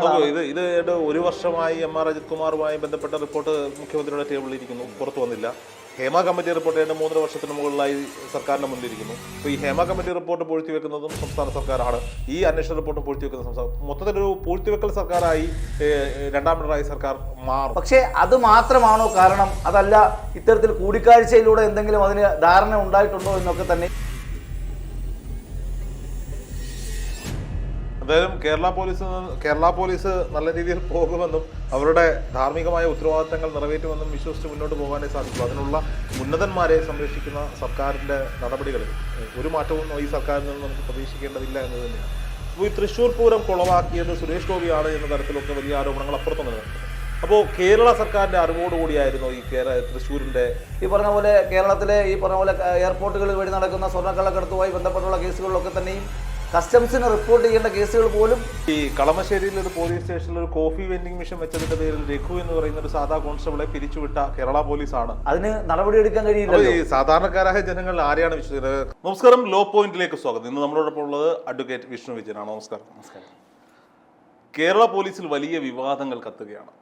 കാര്യങ്ങളാണ്. ഇത് ഒരു വർഷമായി എം.ആർ. അജിത് കുമാറുമായി ബന്ധപ്പെട്ട റിപ്പോർട്ട് മുഖ്യമന്ത്രിയുടെ ടേബിളിൽ ഇരിക്കുന്നു, പുറത്തു വന്നില്ല. ഹേമ കമ്മിറ്റി റിപ്പോർട്ട് 3 വർഷത്തിന് മുകളിലായി സർക്കാരിന്റെ മുന്നിലിരിക്കുന്നു. അപ്പോൾ ഈ ഹേമ കമ്മിറ്റി റിപ്പോർട്ട് പൂഴ്ത്തിവെക്കുന്നതും സംസ്ഥാന സർക്കാരാണ്, ഈ അന്വേഷണ റിപ്പോർട്ട് പൂഴ്ത്തിവെക്കുന്ന സംസ്ഥാനം. മൊത്തത്തിലൊരു പൂഴ്ത്തിവെക്കൽ സർക്കാരായി രണ്ടാം പിണറായി സർക്കാർ മാറും. പക്ഷേ അത് മാത്രമാണോ കാരണം? അതല്ല, ഇത്തരത്തിൽ കൂടിക്കാഴ്ചയിലൂടെ എന്തെങ്കിലും അതിന് ധാരണ ഉണ്ടായിട്ടുണ്ടോ എന്നൊക്കെ തന്നെ. എന്തായാലും കേരള പോലീസ് നല്ല രീതിയിൽ പോകുമെന്നും അവരുടെ ധാർമ്മികമായ ഉത്തരവാദിത്തങ്ങൾ നിറവേറ്റുമെന്നും വിശ്വസിച്ച് മുന്നോട്ട് പോകാനേ സാധിക്കും. അതിനുള്ള ഉന്നതന്മാരെ സംരക്ഷിക്കുന്ന സർക്കാരിൻ്റെ നടപടികളിൽ ഒരു മാറ്റവും ഈ സർക്കാരിൽ നിന്ന് നമുക്ക് പ്രതീക്ഷിക്കേണ്ടതില്ല എന്ന് തന്നെയാണ്. അപ്പോൾ ഈ തൃശ്ശൂർ പൂരം കുളവാക്കിയത് സുരേഷ് ഗോപിയാണ് എന്ന തരത്തിലൊക്കെ വലിയ ആരോപണങ്ങൾ അപ്പുറത്ത് നിലനിൽക്കുന്നു. അപ്പോൾ കേരള സർക്കാരിൻ്റെ അറിവോടുകൂടിയായിരുന്നു ഈ തൃശ്ശൂരിൻ്റെ ഈ പറഞ്ഞ പോലെ കേരളത്തിലെ ഈ പറഞ്ഞ പോലെ എയർപോർട്ടുകളിൽ വഴി നടക്കുന്ന സ്വർണ്ണക്കള്ളക്കടത്തുമായി ബന്ധപ്പെട്ടുള്ള കേസുകളിലൊക്കെ തന്നെയും കസ്റ്റംസിന് റിപ്പോർട്ട് ചെയ്യേണ്ട കേസുകൾ പോലും ഈ കളമശ്ശേരിയിൽ ഒരു പോലീസ് സ്റ്റേഷനിൽ ഒരു കോഫി വെൻഡിംഗ് മെഷീൻ വെച്ചതിന്റെ പേരിൽ രഘു എന്ന് പറയുന്ന ഒരു സാധാ കോൺസ്റ്റബിളെ പിരിച്ചുവിട്ട കേരള പോലീസാണ്. അതിന് നടപടിയെടുക്കാൻ കഴിയില്ല. ഈ സാധാരണക്കാരായ ജനങ്ങൾ ആരെയാണ് വിശ്വസിക്കുന്നത്? നമസ്കാരം, ലോ പോയിന്റിലേക്ക് സ്വാഗതം. ഇന്ന് നമ്മളോടൊപ്പം ഉള്ളത് അഡ്വക്കേറ്റ് വിഷ്ണു വിജയനാണ്. നമസ്കാരം. കേരള പോലീസിൽ വലിയ വിവാദങ്ങൾ കത്തുകയാണ്.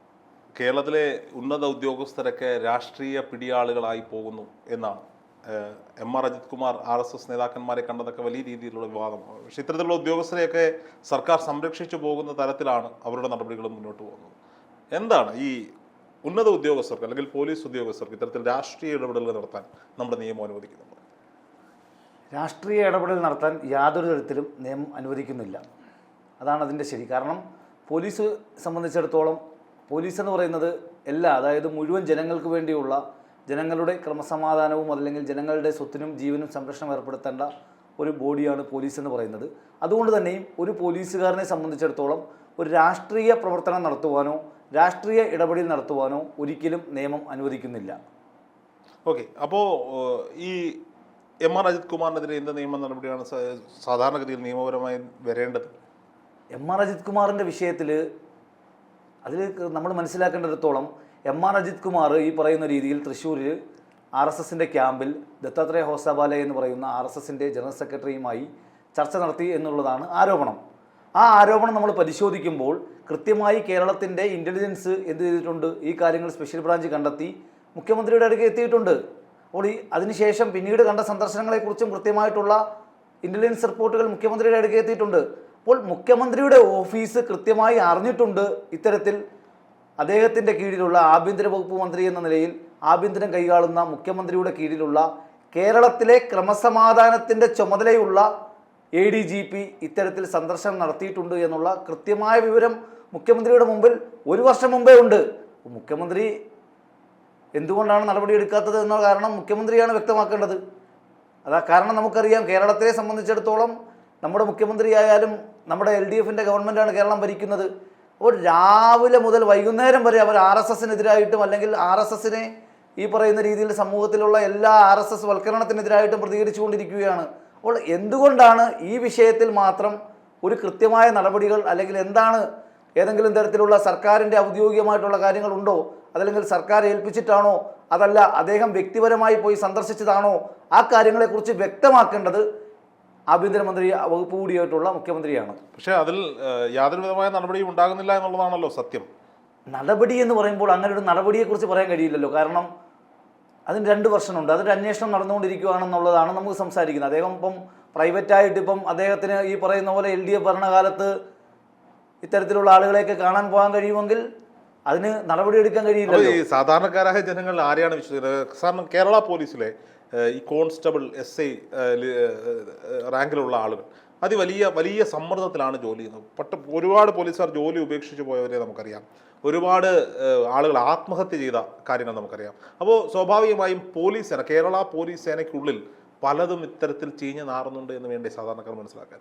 കേരളത്തിലെ ഉന്നത ഉദ്യോഗസ്ഥരൊക്കെ രാഷ്ട്രീയ പിടിയാളുകളായി പോകുന്നു എന്നാണ് എം.ആർ. അജിത് കുമാർ RSS നേതാക്കന്മാരെ കണ്ടതൊക്കെ വലിയ രീതിയിലുള്ള വിവാദമാണ്. പക്ഷേ ഇത്തരത്തിലുള്ള ഉദ്യോഗസ്ഥരെയൊക്കെ സർക്കാർ സംരക്ഷിച്ചു പോകുന്ന തരത്തിലാണ് അവരുടെ നടപടികളും മുന്നോട്ട് പോകുന്നത്. എന്താണ് ഈ ഉന്നത ഉദ്യോഗസ്ഥർക്ക് അല്ലെങ്കിൽ പോലീസ് ഉദ്യോഗസ്ഥർക്ക് ഇത്തരത്തിൽ രാഷ്ട്രീയ ഇടപെടലുകൾ നടത്താൻ നമ്മുടെ നിയമം അനുവദിക്കുന്നുണ്ട്? രാഷ്ട്രീയ ഇടപെടൽ നടത്താൻ യാതൊരു തരത്തിലും നിയമം അനുവദിക്കുന്നില്ല. അതാണ് അതിൻ്റെ ശരി. കാരണം പോലീസ് സംബന്ധിച്ചിടത്തോളം പോലീസ് എന്ന് പറയുന്നത് അതായത് മുഴുവൻ ജനങ്ങൾക്ക് വേണ്ടിയുള്ള ജനങ്ങളുടെ ക്രമസമാധാനവും അതല്ലെങ്കിൽ ജനങ്ങളുടെ സ്വത്തിനും ജീവനും സംരക്ഷണം ഏർപ്പെടുത്തേണ്ട ഒരു ബോഡിയാണ് പോലീസ് എന്ന് പറയുന്നത്. അതുകൊണ്ട് തന്നെയും ഒരു പോലീസുകാരനെ സംബന്ധിച്ചിടത്തോളം ഒരു രാഷ്ട്രീയ പ്രവർത്തനം നടത്തുവാനോ രാഷ്ട്രീയ ഇടപെടൽ നടത്തുവാനോ ഒരിക്കലും നിയമം അനുവദിക്കുന്നില്ല. ഓക്കെ, അപ്പോൾ ഈ എം.ആർ. അജിത് കുമാറിനെതിരെ എന്ത് നിയമ നടപടിയാണ് സാധാരണഗതിയിൽ നിയമപരമായി വരേണ്ടത്? എം.ആർ. അജിത് കുമാറിൻ്റെ വിഷയത്തിൽ അതിൽ നമ്മൾ മനസ്സിലാക്കേണ്ടിടത്തോളം എം.ആർ. അജിത് കുമാർ ഈ പറയുന്ന രീതിയിൽ തൃശ്ശൂരിൽ RSSൻ്റെ ക്യാമ്പിൽ ദത്താത്രേയ ഹോസാബാലെ എന്ന് പറയുന്ന RSSൻ്റെ ജനറൽ സെക്രട്ടറിയുമായി ചർച്ച നടത്തി എന്നുള്ളതാണ് ആരോപണം. ആ ആരോപണം നമ്മൾ പരിശോധിക്കുമ്പോൾ കൃത്യമായി കേരളത്തിൻ്റെ ഇൻ്റലിജൻസ് എന്ത് ചെയ്തിട്ടുണ്ട്? ഈ കാര്യങ്ങൾ സ്പെഷ്യൽ ബ്രാഞ്ച് കണ്ടെത്തി മുഖ്യമന്ത്രിയുടെ അടുക്ക് എത്തിയിട്ടുണ്ട്. അപ്പോൾ അതിനുശേഷം പിന്നീട് കണ്ട സന്ദർശനങ്ങളെക്കുറിച്ചും കൃത്യമായിട്ടുള്ള ഇൻ്റലിജൻസ് റിപ്പോർട്ടുകൾ മുഖ്യമന്ത്രിയുടെ അടുക്ക് എത്തിയിട്ടുണ്ട്. അപ്പോൾ മുഖ്യമന്ത്രിയുടെ ഓഫീസ് കൃത്യമായി അറിഞ്ഞിട്ടുണ്ട് ഇത്തരത്തിൽ അദ്ദേഹത്തിൻ്റെ കീഴിലുള്ള ആഭ്യന്തര വകുപ്പ് മന്ത്രി എന്ന നിലയിൽ ആഭ്യന്തരം കൈകാളുന്ന മുഖ്യമന്ത്രിയുടെ കീഴിലുള്ള കേരളത്തിലെ ക്രമസമാധാനത്തിൻ്റെ ചുമതലയുള്ള ADGP ഇത്തരത്തിൽ സന്ദർശനം നടത്തിയിട്ടുണ്ട് എന്നുള്ള കൃത്യമായ വിവരം മുഖ്യമന്ത്രിയുടെ മുമ്പിൽ 1 വർഷം മുമ്പേ ഉണ്ട്. മുഖ്യമന്ത്രി എന്തുകൊണ്ടാണ് നടപടിയെടുക്കാത്തത് എന്ന കാരണം മുഖ്യമന്ത്രിയാണ് വ്യക്തമാക്കേണ്ടത്. കാരണം നമുക്കറിയാം, കേരളത്തെ സംബന്ധിച്ചിടത്തോളം നമ്മുടെ മുഖ്യമന്ത്രിയായാലും നമ്മുടെ LDFൻ്റെ ഗവൺമെൻറ്റാണ് കേരളം ഭരിക്കുന്നത്. അപ്പോൾ രാവിലെ മുതൽ വൈകുന്നേരം വരെ അവർ RSSനെതിരായിട്ടും അല്ലെങ്കിൽ RSSനെ ഈ പറയുന്ന രീതിയിൽ സമൂഹത്തിലുള്ള എല്ലാ RSS വൽക്കരണത്തിനെതിരായിട്ടും പ്രതികരിച്ചുകൊണ്ടിരിക്കുകയാണ്. അപ്പോൾ എന്തുകൊണ്ടാണ് ഈ വിഷയത്തിൽ മാത്രം ഒരു കൃത്യമായ നടപടികൾ അല്ലെങ്കിൽ എന്താണ് ഏതെങ്കിലും തരത്തിലുള്ള സർക്കാരിൻ്റെ ഔദ്യോഗികമായിട്ടുള്ള കാര്യങ്ങളുണ്ടോ? അതല്ലെങ്കിൽ സർക്കാർ ഏൽപ്പിച്ചിട്ടാണോ? അതല്ല അദ്ദേഹം വ്യക്തിപരമായി പോയി സന്ദർശിച്ചതാണോ? ആ കാര്യങ്ങളെക്കുറിച്ച് വ്യക്തമാക്കേണ്ടത് ആഭ്യന്തരമന്ത്രി വകുപ്പ് കൂടിയായിട്ടുള്ള മുഖ്യമന്ത്രിയാണ്. പക്ഷേ അതിൽ യാതൊരു വിധമായ നടപടിയും ഉണ്ടാകുന്നില്ല എന്നുള്ളതാണല്ലോ സത്യം. നടപടി എന്ന് പറയുമ്പോൾ അങ്ങനെ ഒരു നടപടിയെക്കുറിച്ച് പറയാൻ കഴിയില്ലല്ലോ. കാരണം അതിന് 2 വർഷമുണ്ട്. അതൊരു അന്വേഷണം നടന്നുകൊണ്ടിരിക്കുകയാണെന്നുള്ളതാണ് നമുക്ക് സംസാരിക്കുന്നത്. അദ്ദേഹം ഇപ്പം പ്രൈവറ്റായിട്ട് ഇപ്പം അദ്ദേഹത്തിന് ഈ പറയുന്ന പോലെ LDF ഭരണകാലത്ത് ഇത്തരത്തിലുള്ള ആളുകളെയൊക്കെ കാണാൻ പോകാൻ കഴിയുമെങ്കിൽ അതിന് നടപടിയെടുക്കാൻ കഴിയില്ല. ഈ സാധാരണക്കാരായ ജനങ്ങൾ ആരെയാണ് വിശ്വസിക്കുന്നത്? കാരണം കേരള പോലീസിലെ ഈ കോൺസ്റ്റബിൾ SI റാങ്കിലുള്ള ആളുകൾ വലിയ സമ്മർദ്ദത്തിലാണ് ജോലി ചെയ്യുന്നത്. ഒരുപാട് പോലീസുകാർ ജോലി ഉപേക്ഷിച്ച് പോയവരെ നമുക്കറിയാം. ഒരുപാട് ആളുകൾ ആത്മഹത്യ ചെയ്ത കാര്യങ്ങൾ നമുക്കറിയാം. അപ്പോൾ സ്വാഭാവികമായും കേരള പോലീസ് സേനയ്ക്കുള്ളിൽ പലതും ഇത്തരത്തിൽ ചീഞ്ഞ് നാറുന്നുണ്ട് എന്ന് വേണ്ടി സാധാരണക്കാർ മനസ്സിലാക്കാൻ.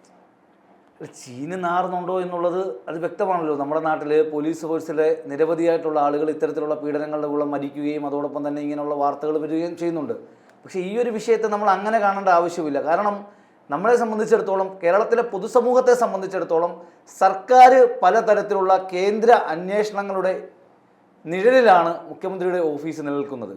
ചീഞ്ഞ് നാറുന്നുണ്ടോ എന്നുള്ളത് അത് വ്യക്തമാണല്ലോ. നമ്മുടെ നാട്ടിൽ പോലീസ് ഫോഴ്സിലെ നിരവധിയായിട്ടുള്ള ആളുകൾ ഇത്തരത്തിലുള്ള പീഡനങ്ങളുടെ കൂടെ മരിക്കുകയും അതോടൊപ്പം തന്നെ ഇങ്ങനെയുള്ള വാർത്തകൾ വരികയും ചെയ്യുന്നുണ്ട്. പക്ഷേ ഈ ഒരു വിഷയത്തെ നമ്മൾ അങ്ങനെ കാണേണ്ട ആവശ്യമില്ല. കാരണം നമ്മളെ സംബന്ധിച്ചിടത്തോളം, കേരളത്തിലെ പൊതുസമൂഹത്തെ സംബന്ധിച്ചിടത്തോളം സർക്കാർ പലതരത്തിലുള്ള കേന്ദ്ര അന്വേഷണങ്ങളുടെ നിഴലിലാണ് മുഖ്യമന്ത്രിയുടെ ഓഫീസ് നിലനിൽക്കുന്നത്.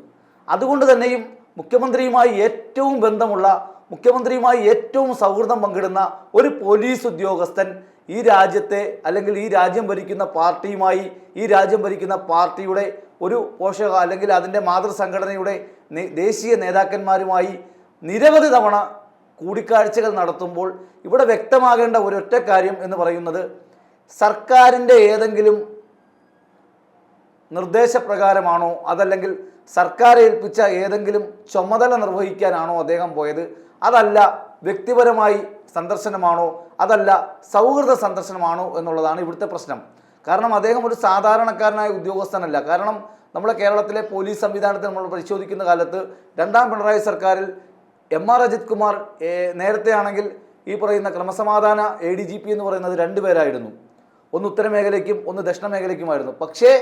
അതുകൊണ്ട് തന്നെയും മുഖ്യമന്ത്രിയുമായി ഏറ്റവും ബന്ധമുള്ള, മുഖ്യമന്ത്രിയുമായി ഏറ്റവും സൗഹൃദം പങ്കിടുന്ന ഒരു പോലീസ് ഉദ്യോഗസ്ഥൻ ഈ രാജ്യത്തെ അല്ലെങ്കിൽ ഈ രാജ്യം ഭരിക്കുന്ന പാർട്ടിയുമായി ഈ രാജ്യം ഭരിക്കുന്ന പാർട്ടിയുടെ ഒരു പോഷക അല്ലെങ്കിൽ അതിൻ്റെ മാതൃസംഘടനയുടെ ദേശീയ നേതാക്കന്മാരുമായി നിരവധി തവണ കൂടിക്കാഴ്ചകൾ നടത്തുമ്പോൾ ഇവിടെ വ്യക്തമാകേണ്ട ഒരൊറ്റ കാര്യം എന്ന് പറയുന്നത് സർക്കാരിൻ്റെ ഏതെങ്കിലും നിർദ്ദേശപ്രകാരമാണോ അതല്ലെങ്കിൽ സർക്കാർ ഏൽപ്പിച്ച ഏതെങ്കിലും ചുമതല നിർവഹിക്കാനാണോ അദ്ദേഹം പോയത്, അതല്ല വ്യക്തിപരമായി സന്ദർശനമാണോ, അതല്ല സൗഹൃദ സന്ദർശനമാണോ എന്നുള്ളതാണ് ഇവിടുത്തെ പ്രശ്നം. കാരണം അദ്ദേഹം ഒരു സാധാരണക്കാരനായ ഉദ്യോഗസ്ഥനല്ല. കാരണം നമ്മുടെ കേരളത്തിലെ പോലീസ് സംവിധാനത്തെ നമ്മൾ പരിശോധിക്കുന്ന കാലത്ത് രണ്ടാം പിണറായി സർക്കാരിൽ എം.ആർ. അജിത് കുമാർ നേരത്തെ ആണെങ്കിൽ ഈ പറയുന്ന ക്രമസമാധാന ADGP എന്ന് പറയുന്നത് 2 പേരായിരുന്നു. ഒന്ന് ഉത്തരമേഖലയ്ക്കും ഒന്ന് ദക്ഷിണ മേഖലയ്ക്കുമായിരുന്നു. പക്ഷേ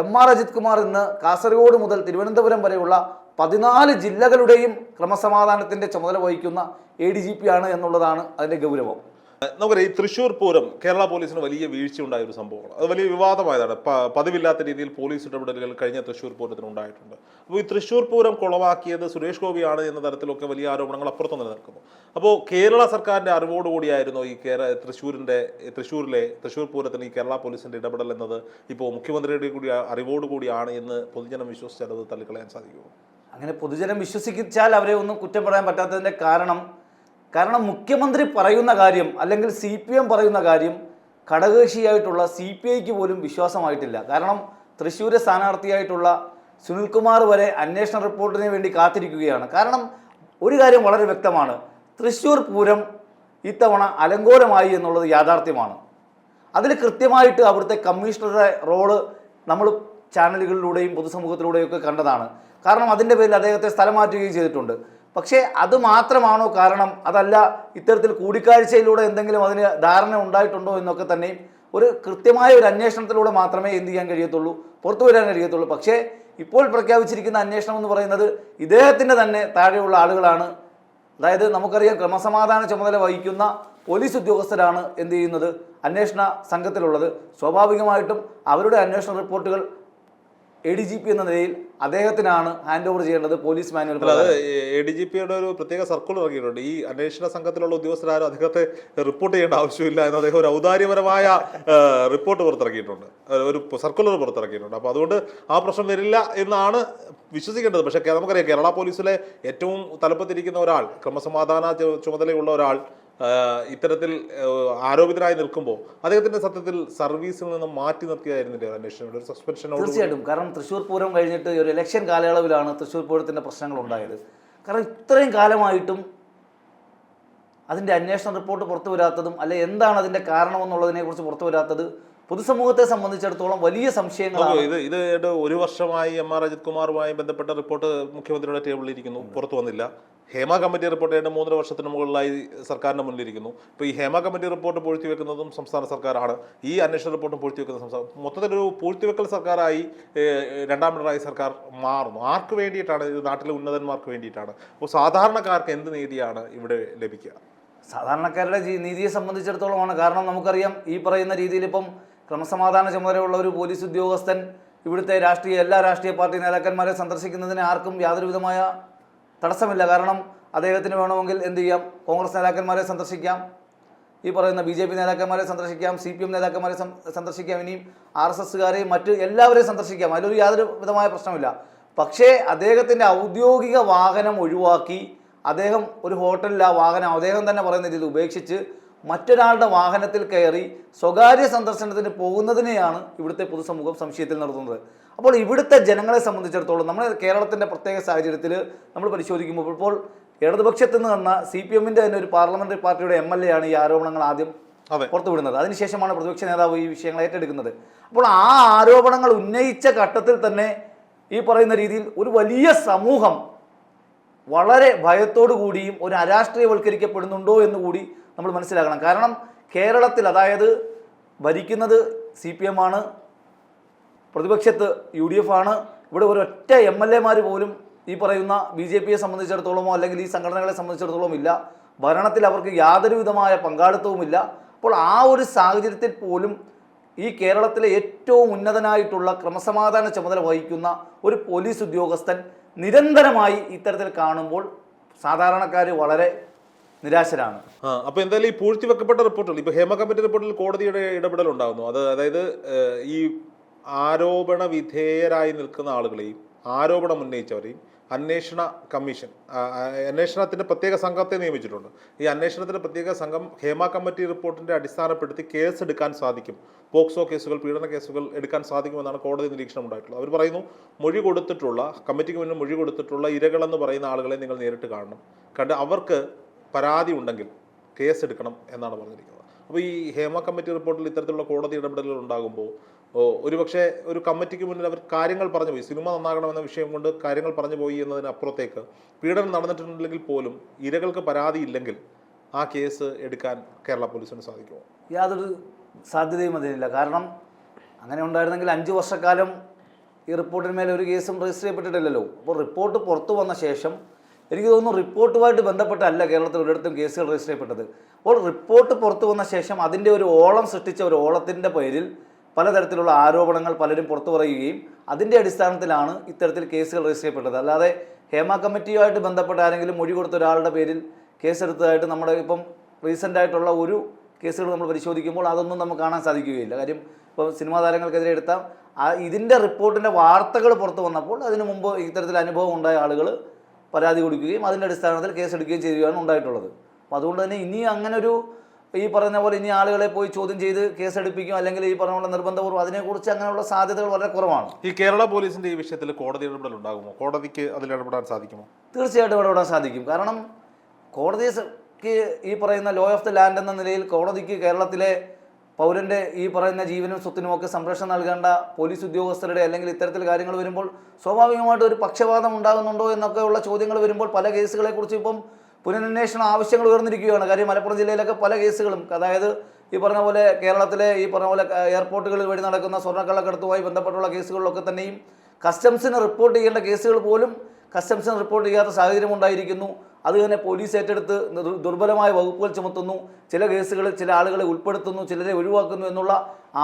എം.ആർ. അജിത് കുമാർ ഇന്ന് കാസർഗോഡ് മുതൽ തിരുവനന്തപുരം വരെയുള്ള 14 ജില്ലകളുടെയും ക്രമസമാധാനത്തിൻ്റെ ചുമതല വഹിക്കുന്ന ADGP ആണ് എന്നുള്ളതാണ് അതിൻ്റെ ഗൗരവം. നമുക്കറിയാം, ഈ തൃശ്ശൂർ പൂരം കേരള പോലീസിന് വലിയ വീഴ്ച ഉണ്ടായ ഒരു സംഭവമാണ്. അത് വലിയ വിവാദമായതാണ്. പതിവില്ലാത്ത രീതിയിൽ പോലീസ് ഇടപെടലുകൾ കഴിഞ്ഞ തൃശ്ശൂർ പൂരത്തിന് ഉണ്ടായിട്ടുണ്ട്. അപ്പോൾ ഈ തൃശ്ശൂർ പൂരം കുളവാക്കിയത് സുരേഷ് ഗോപിയാണ് എന്ന തരത്തിലൊക്കെ വലിയ ആരോപണങ്ങൾ അപ്പുറത്ത് നിലനിൽക്കുന്നു. അപ്പോൾ കേരള സർക്കാരിൻ്റെ അറിവോടുകൂടിയായിരുന്നു ഈ തൃശ്ശൂർ പൂരത്തിന് ഈ കേരള പോലീസിൻ്റെ ഇടപെടൽ എന്നത് ഇപ്പോൾ മുഖ്യമന്ത്രിയുടെ കൂടി അറിവോടുകൂടിയാണ് എന്ന് പൊതുജനം വിശ്വസിച്ചാൽ അത് തള്ളിക്കളയാൻ സാധിക്കുമോ? അങ്ങനെ പൊതുജനം വിശ്വസിച്ചാൽ അവരെ ഒന്നും കുറ്റം പറയാൻ പറ്റാത്തതിൻ്റെ കാരണം മുഖ്യമന്ത്രി പറയുന്ന കാര്യം അല്ലെങ്കിൽ CPM പറയുന്ന കാര്യം ഘടകകക്ഷിയായിട്ടുള്ള CPIക്ക് പോലും വിശ്വാസമായിട്ടില്ല. കാരണം തൃശ്ശൂർ സ്ഥാനാർത്ഥിയായിട്ടുള്ള സുനിൽകുമാർ വരെ അന്വേഷണ റിപ്പോർട്ടിന് വേണ്ടി കാത്തിരിക്കുകയാണ്. കാരണം ഒരു കാര്യം വളരെ വ്യക്തമാണ്, തൃശ്ശൂർ പൂരം ഇത്തവണ അലങ്കോലമായി എന്നുള്ളത് യാഥാർത്ഥ്യമാണ്. അതിൽ കൃത്യമായിട്ട് അവിടുത്തെ കമ്മീഷണറുടെ റോള് നമ്മൾ ചാനലുകളിലൂടെയും പൊതുസമൂഹത്തിലൂടെയും ഒക്കെ കണ്ടതാണ്. കാരണം അതിൻ്റെ പേരിൽ അദ്ദേഹത്തെ സ്ഥലം മാറ്റുകയും ചെയ്തിട്ടുണ്ട്. പക്ഷേ അത് മാത്രമാണോ കാരണം, അതല്ല ഇത്തരത്തിൽ കൂടിക്കാഴ്ചയിലൂടെ എന്തെങ്കിലും അതിന് ധാരണ ഉണ്ടായിട്ടുണ്ടോ എന്നൊക്കെ തന്നെയും ഒരു കൃത്യമായ ഒരു അന്വേഷണത്തിലൂടെ മാത്രമേ എന്ത് ചെയ്യാൻ കഴിയത്തുള്ളൂ, പുറത്തു വരാൻ കഴിയത്തുള്ളൂ. പക്ഷേ ഇപ്പോൾ പ്രഖ്യാപിച്ചിരിക്കുന്ന അന്വേഷണം എന്ന് പറയുന്നത് ഇദ്ദേഹത്തിൻ്റെ തന്നെ താഴെയുള്ള ആളുകളാണ്. അതായത് നമുക്കറിയാം, ക്രമസമാധാന ചുമതല വഹിക്കുന്ന പോലീസ് ഉദ്യോഗസ്ഥരാണ് എന്ത് ചെയ്യുന്നത്, അന്വേഷണ സംഘത്തിലുള്ളത്. സ്വാഭാവികമായിട്ടും അവരുടെ അന്വേഷണ റിപ്പോർട്ടുകൾ ADGP എന്ന നിലയിൽ അദ്ദേഹത്തിനാണ് ഹാൻഡ് ഓവർ ചെയ്യേണ്ടത്. പോലീസ് മാനുവൽ ADGPയുടെ ഒരു പ്രത്യേക സർക്കുലർ ഇറങ്ങിയിട്ടുണ്ട്. ഈ അന്വേഷണ സംഘത്തിലുള്ള ഉദ്യോഗസ്ഥരാരും അദ്ദേഹത്തെ റിപ്പോർട്ട് ചെയ്യേണ്ട ആവശ്യമില്ല എന്ന് അദ്ദേഹം ഒരു ഔദാര്യപരമായ റിപ്പോർട്ട് പുറത്തിറക്കിയിട്ടുണ്ട്, ഒരു സർക്കുലർ പുറത്തിറക്കിയിട്ടുണ്ട്. അപ്പോൾ അതുകൊണ്ട് ആ പ്രശ്നം വരില്ല എന്നാണ് വിശ്വസിക്കേണ്ടത്. പക്ഷേ നമുക്കറിയാം, കേരള പോലീസിലെ ഏറ്റവും തലപ്പത്തിരിക്കുന്ന ഒരാൾ, ക്രമസമാധാന ചുമതലയുള്ള ഒരാൾ ഇത്തരത്തിൽ ആരോപിതരായി നിൽക്കുമ്പോൾ അദ്ദേഹത്തിന്റെ സത്യത്തിൽ സർവീസിൽ നിന്ന് മാറ്റി നിർത്തിയായിരുന്നില്ലേ അന്വേഷണം, ഒരു സസ്പെൻഷൻ? തീർച്ചയായിട്ടും. കാരണം തൃശ്ശൂർ പൂരം കഴിഞ്ഞിട്ട് ഒരു ഇലക്ഷൻ കാലയളവിലാണ് തൃശ്ശൂർ പൂരത്തിൻ്റെ പ്രശ്നങ്ങൾ ഉണ്ടായത്. കാരണം ഇത്രയും കാലമായിട്ടും അതിൻ്റെ അന്വേഷണ റിപ്പോർട്ട് പുറത്തു വരാത്തതും അല്ലെ എന്താണ് അതിൻ്റെ കാരണമെന്നുള്ളതിനെ കുറിച്ച് പുറത്തു വരാത്തത് പൊതുസമൂഹത്തെ സംബന്ധിച്ചിടത്തോളം വലിയ സംശയങ്ങളാണ്. ഇത് 1 വർഷമായി എം.ആർ. അജിത് കുമാറുമായി ബന്ധപ്പെട്ട റിപ്പോർട്ട് മുഖ്യമന്ത്രിയുടെ ടേബിളിൽ ഇരിക്കുന്നു, പുറത്തു വന്നില്ല. ഹേമ കമ്മിറ്റി റിപ്പോർട്ട് 3 വർഷത്തിന് മുകളിലായി സർക്കാരിന്റെ മുന്നിലിരിക്കുന്നു. ഇപ്പോൾ ഈ ഹേമ കമ്മിറ്റി റിപ്പോർട്ട് പൂഴ്ത്തിവെക്കുന്നതും സംസ്ഥാന സർക്കാരാണ്, ഈ അന്വേഷണ റിപ്പോർട്ടും പൂഴ്ത്തിവെക്കുന്നത് സംസ്ഥാനം. മൊത്തത്തിലൊരു പൂഴ്ത്തിവെക്കൽ സർക്കാരായി രണ്ടാം പിണറായി സർക്കാർ മാറുന്നു. ആർക്ക് വേണ്ടിയിട്ടാണ് ഇത്? നാട്ടിലെ ഉന്നതന്മാർക്ക് വേണ്ടിയിട്ടാണ്. അപ്പോൾ സാധാരണക്കാർക്ക് എന്ത് നീതിയാണ് ഇവിടെ ലഭിക്കുക? സാധാരണക്കാരുടെ നീതിയെ സംബന്ധിച്ചിടത്തോളമാണ്. കാരണം നമുക്കറിയാം, ഈ പറയുന്ന രീതിയിൽ ഇപ്പം ക്രമസമാധാന ചുമതലയുള്ള ഒരു പോലീസ് ഉദ്യോഗസ്ഥൻ ഇവിടുത്തെ എല്ലാ രാഷ്ട്രീയ പാർട്ടി നേതാക്കന്മാരെ സന്ദർശിക്കുന്നതിന് ആർക്കും യാതൊരു വിധമായ തടസ്സമില്ല. കാരണം അദ്ദേഹത്തിന് വേണമെങ്കിൽ എന്ത് ചെയ്യാം, കോൺഗ്രസ് നേതാക്കന്മാരെ സന്ദർശിക്കാം, ഈ പറയുന്ന BJP നേതാക്കന്മാരെ സന്ദർശിക്കാം, CPM നേതാക്കന്മാരെ സന്ദർശിക്കാം, ഇനിയും RSSകാരെയും മറ്റ് എല്ലാവരെയും സന്ദർശിക്കാം. അതിലൊരു യാതൊരു വിധമായ പ്രശ്നമില്ല. പക്ഷേ അദ്ദേഹത്തിൻ്റെ ഔദ്യോഗിക വാഹനം ഒഴിവാക്കി അദ്ദേഹം ഒരു ഹോട്ടലിൽ ആ വാഹനം അദ്ദേഹം തന്നെ പറയുന്ന രീതിയിൽ ഉപേക്ഷിച്ച് മറ്റൊരാളുടെ വാഹനത്തിൽ കയറി സ്വകാര്യ സന്ദർശനത്തിന് പോകുന്നതിനെയാണ് ഇവിടുത്തെ പൊതുസമൂഹം സംശയത്തിൽ നടത്തുന്നത്. അപ്പോൾ ഇവിടുത്തെ ജനങ്ങളെ സംബന്ധിച്ചിടത്തോളം നമ്മൾ കേരളത്തിൻ്റെ പ്രത്യേക സാഹചര്യത്തിൽ നമ്മൾ പരിശോധിക്കുമ്പോൾ ഇപ്പോൾ ഇടതുപക്ഷത്ത് നിന്ന് വന്ന CPMൻ്റെ തന്നെ ഒരു പാർലമെന്ററി പാർട്ടിയുടെ MLA ആണ് ഈ ആരോപണങ്ങൾ ആദ്യം പുറത്തുവിടുന്നത്. അതിനുശേഷമാണ് പ്രതിപക്ഷ നേതാവ് ഈ വിഷയങ്ങൾ ഏറ്റെടുക്കുന്നത്. അപ്പോൾ ആ ആരോപണങ്ങൾ ഉന്നയിച്ച ഘട്ടത്തിൽ തന്നെ ഈ പറയുന്ന രീതിയിൽ ഒരു വലിയ സമൂഹം വളരെ ഭയത്തോടു കൂടിയും ഒരു അരാഷ്ട്രീയവൽക്കരിക്കപ്പെടുന്നുണ്ടോ എന്ന് കൂടി നമ്മൾ മനസ്സിലാക്കണം. കാരണം കേരളത്തിൽ, അതായത് ഭരിക്കുന്നത് CPM ആണ്, പ്രതിപക്ഷത്ത് UDF ആണ്. ഇവിടെ ഒരൊറ്റ MLAമാർ പോലും ഈ പറയുന്ന BJPയെ സംബന്ധിച്ചിടത്തോളമോ അല്ലെങ്കിൽ ഈ സംഘടനകളെ സംബന്ധിച്ചിടത്തോളം ഇല്ല. ഭരണത്തിൽ അവർക്ക് യാതൊരു വിധമായ പങ്കാളിത്തവുമില്ല. അപ്പോൾ ആ ഒരു സാഹചര്യത്തിൽ പോലും ഈ കേരളത്തിലെ ഏറ്റവും ഉന്നതനായിട്ടുള്ള ക്രമസമാധാന ചുമതല വഹിക്കുന്ന ഒരു പോലീസ് ഉദ്യോഗസ്ഥൻ നിരന്തരമായി ഇത്തരത്തിൽ കാണുമ്പോൾ സാധാരണക്കാർ വളരെ നിരാശരാണ്. അപ്പൊ എന്തായാലും ഈ പൂഴ്ത്തിവെക്കപ്പെട്ട റിപ്പോർട്ടുകൾ ഇപ്പൊ ഹേമ കമ്മിറ്റി റിപ്പോർട്ടിൽ കോടതിയുടെ ഇടപെടൽ ഉണ്ടാകുന്നു. അതായത് ഈ ആരോപണ വിധേയരായി നിൽക്കുന്ന ആളുകളെയും ആരോപണം ഉന്നയിച്ചവരെയും അന്വേഷണത്തിന്റെ പ്രത്യേക സംഘത്തെ നിയമിച്ചിട്ടുണ്ട്. ഈ അന്വേഷണത്തിന്റെ പ്രത്യേക സംഘം ഹേമ കമ്മിറ്റി റിപ്പോർട്ടിന്റെ അടിസ്ഥാനപ്പെടുത്തി കേസ് എടുക്കാൻ സാധിക്കും, പോക്സോ കേസുകൾ, പീഡന കേസുകൾ എടുക്കാൻ സാധിക്കുമെന്നാണ് കോടതി നിരീക്ഷണം ഉണ്ടായിട്ടുള്ളത്. അവർ പറയുന്നു, കമ്മിറ്റിക്ക് മുന്നിൽ മൊഴി കൊടുത്തിട്ടുള്ള ഇരകളെന്ന് പറയുന്ന ആളുകളെ നിങ്ങൾ നേരിട്ട് കാണണം, കണ്ട് അവർക്ക് പരാതി ഉണ്ടെങ്കിൽ കേസ് എടുക്കണം എന്നാണ് പറഞ്ഞിരിക്കുന്നത്. അപ്പോൾ ഈ ഹേമ കമ്മിറ്റി റിപ്പോർട്ടിൽ ഇത്തരത്തിലുള്ള കോടതി ഇടപെടലുകൾ ഉണ്ടാകുമ്പോൾ ഒരുപക്ഷെ ഒരു കമ്മിറ്റിക്ക് മുന്നിൽ അവർ കാര്യങ്ങൾ പറഞ്ഞു പോയി, സിനിമ നന്നാകണമെന്ന വിഷയം കൊണ്ട് കാര്യങ്ങൾ പറഞ്ഞു പോയി എന്നതിനപ്പുറത്തേക്ക് പീഡനം നടന്നിട്ടുണ്ടെങ്കിൽ പോലും ഇരകൾക്ക് പരാതി ഇല്ലെങ്കിൽ ആ കേസ് എടുക്കാൻ കേരള പോലീസിന് സാധിക്കുമോ? യാതൊരു സാധ്യതയും അതിനില്ല. കാരണം അങ്ങനെ ഉണ്ടായിരുന്നെങ്കിൽ 5 വർഷക്കാലം ഈ റിപ്പോർട്ടിന്മേൽ ഒരു കേസും രജിസ്റ്റർ ചെയ്യപ്പെട്ടിട്ടില്ലല്ലോ. അപ്പോൾ റിപ്പോർട്ട് പുറത്തു വന്ന ശേഷം എനിക്ക് തോന്നുന്നു റിപ്പോർട്ടുമായിട്ട് ബന്ധപ്പെട്ടല്ല കേരളത്തിൽ ഒരിടത്തും കേസുകൾ രജിസ്റ്റർ ചെയ്യപ്പെട്ടത്. അപ്പോൾ റിപ്പോർട്ട് പുറത്തു വന്ന ശേഷം അതിൻ്റെ ഒരു ഓളം സൃഷ്ടിച്ച ഒരു ഓളത്തിൻ്റെ പേരിൽ പലതരത്തിലുള്ള ആരോപണങ്ങൾ പലരും പുറത്തു പറയുകയും അതിൻ്റെ അടിസ്ഥാനത്തിലാണ് ഇത്തരത്തിൽ കേസുകൾ രജിസ്റ്റർ ചെയ്യപ്പെട്ടത്. അല്ലാതെ ഹേമ കമ്മിറ്റിയുമായിട്ട് ബന്ധപ്പെട്ട ആരെങ്കിലും മൊഴി കൊടുത്ത ഒരാളുടെ പേരിൽ കേസെടുത്തതായിട്ട് നമ്മുടെ ഇപ്പം റീസെൻ്റ് ആയിട്ടുള്ള ഒരു കേസുകൾ നമ്മൾ പരിശോധിക്കുമ്പോൾ അതൊന്നും നമുക്ക് കാണാൻ സാധിക്കുകയില്ല. കാര്യം ഇപ്പോൾ സിനിമാ താരങ്ങൾക്കെതിരെ എടുത്ത ഇതിൻ്റെ റിപ്പോർട്ടിൻ്റെ വാർത്തകൾ പുറത്തു വന്നപ്പോൾ അതിനു മുമ്പ് ഇത്തരത്തിൽ അനുഭവം ഉണ്ടായ ആളുകൾ പരാതി കൊടുക്കുകയും അതിൻ്റെ അടിസ്ഥാനത്തിൽ കേസെടുക്കുകയും ചെയ്യുകയാണ് ഉണ്ടായിട്ടുള്ളത്. അപ്പോൾ അതുകൊണ്ട് തന്നെ ഇനി അങ്ങനെ ഒരു ഈ പറയുന്ന പോലെ ഇനി ആളുകളെ പോയി ചോദ്യം ചെയ്ത് കേസെടുപ്പിക്കും അല്ലെങ്കിൽ ഈ പറഞ്ഞ പോലെ നിർബന്ധപൂർവ്വം അതിനെക്കുറിച്ച് അങ്ങനെയുള്ള സാധ്യതകൾ വളരെ കുറവാണ്. ഈ കേരള പോലീസിന്റെ ഈ വിഷയത്തിൽ കോടതി ഇടപെടൽ ഉണ്ടാകുമോ? കോടതിക്ക് അതിൽ ഇടപെടാൻ സാധിക്കുമോ? തീർച്ചയായിട്ടും ഇടപെടാൻ സാധിക്കും. കാരണം കോടതിക്ക് ഈ പറയുന്ന ലോ ഓഫ് ദ ലാൻഡ് എന്ന നിലയിൽ കോടതിക്ക് കേരളത്തിലെ പൗരൻ്റെ ഈ പറയുന്ന ജീവനും സ്വത്തിനുമൊക്കെ സംരക്ഷണം നൽകേണ്ട പോലീസ് ഉദ്യോഗസ്ഥരുടെ അല്ലെങ്കിൽ ഇത്തരത്തിൽ കാര്യങ്ങൾ വരുമ്പോൾ സ്വാഭാവികമായിട്ട് ഒരു പക്ഷപാതം ഉണ്ടാകുന്നുണ്ടോ എന്നൊക്കെയുള്ള ചോദ്യങ്ങൾ വരുമ്പോൾ പല കേസുകളെക്കുറിച്ച് ഇപ്പം പുനരന്വേഷണ ആവശ്യങ്ങൾ ഉയർന്നിരിക്കുകയാണ്. കാര്യം മലപ്പുറം ജില്ലയിലൊക്കെ പല കേസുകളും, അതായത് ഈ പറഞ്ഞ പോലെ കേരളത്തിലെ ഈ പറഞ്ഞ പോലെ എയർപോർട്ടുകളിൽ വഴി നടക്കുന്ന സ്വർണ്ണക്കള്ളക്കടത്തുമായി ബന്ധപ്പെട്ടുള്ള കേസുകളിലൊക്കെ തന്നെയും കസ്റ്റംസിന് റിപ്പോർട്ട് ചെയ്യേണ്ട കേസുകൾ പോലും കസ്റ്റംസിന് റിപ്പോർട്ട് ചെയ്യാത്ത സാഹചര്യം ഉണ്ടായിരിക്കുന്നു. അത് തന്നെ പോലീസ് ഏറ്റെടുത്ത് ദുർബലമായ വകുപ്പുകൾ ചുമത്തുന്നു, ചില കേസുകളിൽ ചില ആളുകളെ ഉൾപ്പെടുത്തുന്നു, ചിലരെ ഒഴിവാക്കുന്നു എന്നുള്ള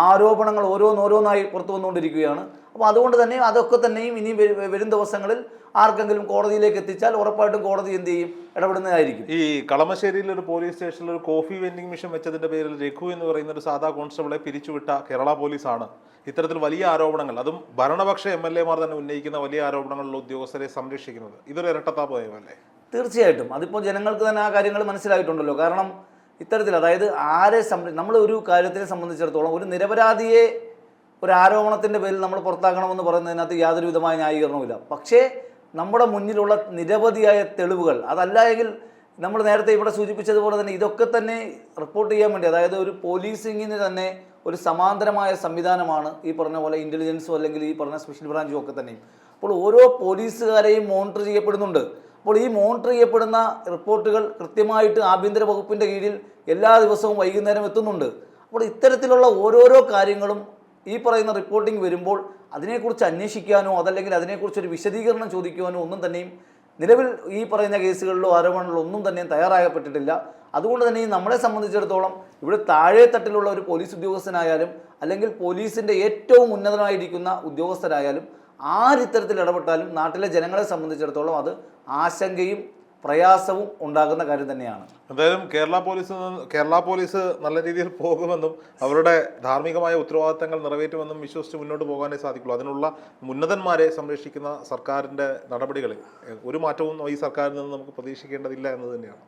ആരോപണങ്ങൾ ഓരോന്നായി പുറത്തു വന്നുകൊണ്ടിരിക്കുകയാണ്. അപ്പോൾ അതുകൊണ്ട് തന്നെ അതൊക്കെ തന്നെയും ഇനി വരും ദിവസങ്ങളിൽ ആർക്കെങ്കിലും കോടതിയിലേക്ക് എത്തിച്ചാൽ ഉറപ്പായിട്ടും കോടതി എന്ത് ചെയ്യും, ഇടപെടുന്നതായിരിക്കും. ഈ കളമശ്ശേരിയിൽ ഒരു പോലീസ് സ്റ്റേഷനിൽ ഒരു കോഫി വെൻഡിങ് മെഷീൻ വെച്ചതിന്റെ പേരിൽ രഘു എന്ന് പറയുന്ന ഒരു സാധാ കോൺസ്റ്റബിളെ പിരിച്ചുവിട്ട കേരള പോലീസാണ് ഇത്തരത്തിൽ വലിയ ആരോപണങ്ങൾ, അതും ഭരണപക്ഷ MLA-മാർ തന്നെ ഉന്നയിക്കുന്ന വലിയ ആരോപണങ്ങളുള്ള ഉദ്യോഗസ്ഥരെ സംരക്ഷിക്കുന്നത്. ഇതൊരു ഇരട്ടത്താപ്പ് നയമല്ലേ? തീർച്ചയായിട്ടും അതിപ്പോൾ ജനങ്ങൾക്ക് തന്നെ ആ കാര്യങ്ങൾ മനസ്സിലായിട്ടുണ്ടല്ലോ. കാരണം ഇത്തരത്തിൽ അതായത് നമ്മൾ ഒരു കാര്യത്തിനെ സംബന്ധിച്ചിടത്തോളം ഒരു നിരപരാധിയെ ഒരു ആരോപണത്തിൻ്റെ പേരിൽ നമ്മൾ പുറത്താക്കണമെന്ന് പറയുന്നതിനകത്ത് യാതൊരു വിധമായ ന്യായീകരണവുമില്ല. പക്ഷേ നമ്മുടെ മുന്നിലുള്ള നിരവധിയായ തെളിവുകൾ, അതല്ല എങ്കിൽ നമ്മൾ നേരത്തെ ഇവിടെ സൂചിപ്പിച്ചതുപോലെ തന്നെ ഇതൊക്കെ തന്നെ റിപ്പോർട്ട് ചെയ്യാൻ വേണ്ടി, അതായത് ഒരു പോലീസിങ്ങിന് തന്നെ ഒരു സമാന്തരമായ സംവിധാനമാണ് ഈ പറഞ്ഞ പോലെ ഇൻ്റലിജൻസും അല്ലെങ്കിൽ ഈ പറഞ്ഞ സ്പെഷ്യൽ ബ്രാഞ്ചും ഒക്കെ തന്നെയും. അപ്പോൾ ഓരോ പോലീസുകാരെയും മോണിറ്റർ ചെയ്യപ്പെടുന്നുണ്ട്. അപ്പോൾ ഈ മോണിറ്റർ ചെയ്യപ്പെടുന്ന റിപ്പോർട്ടുകൾ കൃത്യമായിട്ട് ആഭ്യന്തര വകുപ്പിൻ്റെ കീഴിൽ എല്ലാ ദിവസവും വൈകുന്നേരം എത്തുന്നുണ്ട്. അപ്പോൾ ഇത്തരത്തിലുള്ള ഓരോരോ കാര്യങ്ങളും ഈ പറയുന്ന റിപ്പോർട്ടിംഗ് വരുമ്പോൾ അതിനെക്കുറിച്ച് അന്വേഷിക്കാനോ അതല്ലെങ്കിൽ അതിനെക്കുറിച്ചൊരു വിശദീകരണം ചോദിക്കുവാനോ ഒന്നും തന്നെയും നിലവിൽ ഈ പറയുന്ന കേസുകളിലോ ആരോപണങ്ങളിലോ ഒന്നും തന്നെയും തയ്യാറാകപ്പെട്ടിട്ടില്ല. അതുകൊണ്ട് തന്നെ നമ്മളെ സംബന്ധിച്ചിടത്തോളം ഇവിടെ താഴെ തട്ടിലുള്ള ഒരു പോലീസ് ഉദ്യോഗസ്ഥനായാലും അല്ലെങ്കിൽ പോലീസിൻ്റെ ഏറ്റവും ഉന്നതനായിരിക്കുന്ന ഉദ്യോഗസ്ഥരായാലും ആരിത്തരത്തിൽ ഇടപെട്ടാലും നാട്ടിലെ ജനങ്ങളെ സംബന്ധിച്ചിടത്തോളം അത് ആശങ്കയും പ്രയാസവും ഉണ്ടാകുന്ന കാര്യം തന്നെയാണ്. എന്തായാലും കേരള പോലീസ് നല്ല രീതിയിൽ പോകുമെന്നും അവരുടെ ധാർമ്മികമായ ഉത്തരവാദിത്തങ്ങൾ നിറവേറ്റുമെന്നും വിശ്വസിച്ച് മുന്നോട്ട് പോകാനേ സാധിക്കുള്ളൂ. അതിനുള്ള ഉന്നതന്മാരെ സംരക്ഷിക്കുന്ന സർക്കാരിൻ്റെ നടപടികളിൽ ഒരു മാറ്റവും ഈ സർക്കാരിൽ നിന്ന് നമുക്ക് പ്രതീക്ഷിക്കേണ്ടതില്ല എന്ന് തന്നെയാണ്.